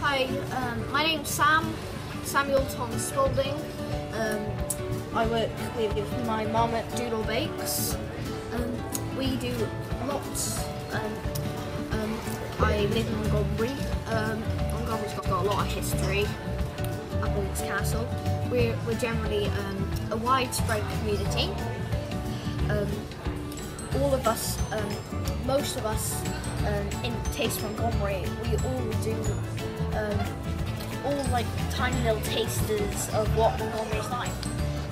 Hi, my name's Samuel Thomas Spalding. I work with my mum at Doodle Bakes. We do lots. I live in Montgomery. Montgomery's got a lot of history up in this castle. We're generally a widespread community. All of us, most of us in Taste Montgomery, we all do all like tiny little tasters of what Montgomery's like.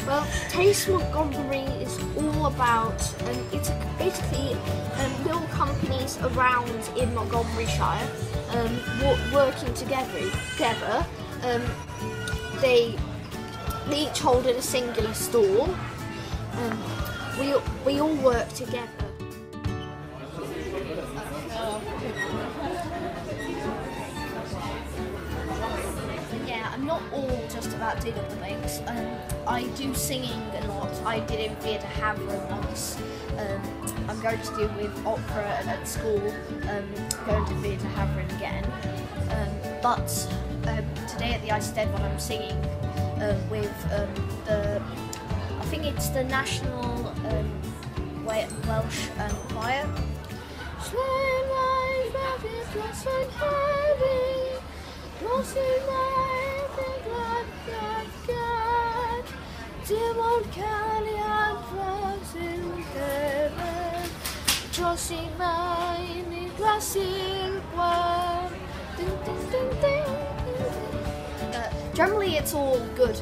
Well, Taste Montgomery is all about, it's basically little companies around in Montgomeryshire working together. They each hold in a singular stall. We all work together. Yeah, I'm not all just about Doodle Bakes. I do singing a lot. I did in Theatre Havering once. I'm going to do with opera at school. Going to Theatre Havering again. But today at the Eisteddfod I'm singing with I think it's the National Welsh Choir. Dim ond cariad dros i'w hefyd, dros i maen i glasu'r gwan. Ding, ding, ding, ding. Generally it's all good.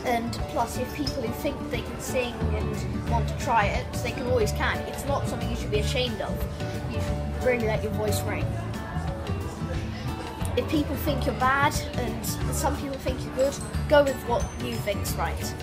And plus, if people who think they can sing and want to try it, they always can. It's not something you should be ashamed of. You should really let your voice ring. If people think you're bad and some people think you're good, go with what you think's right.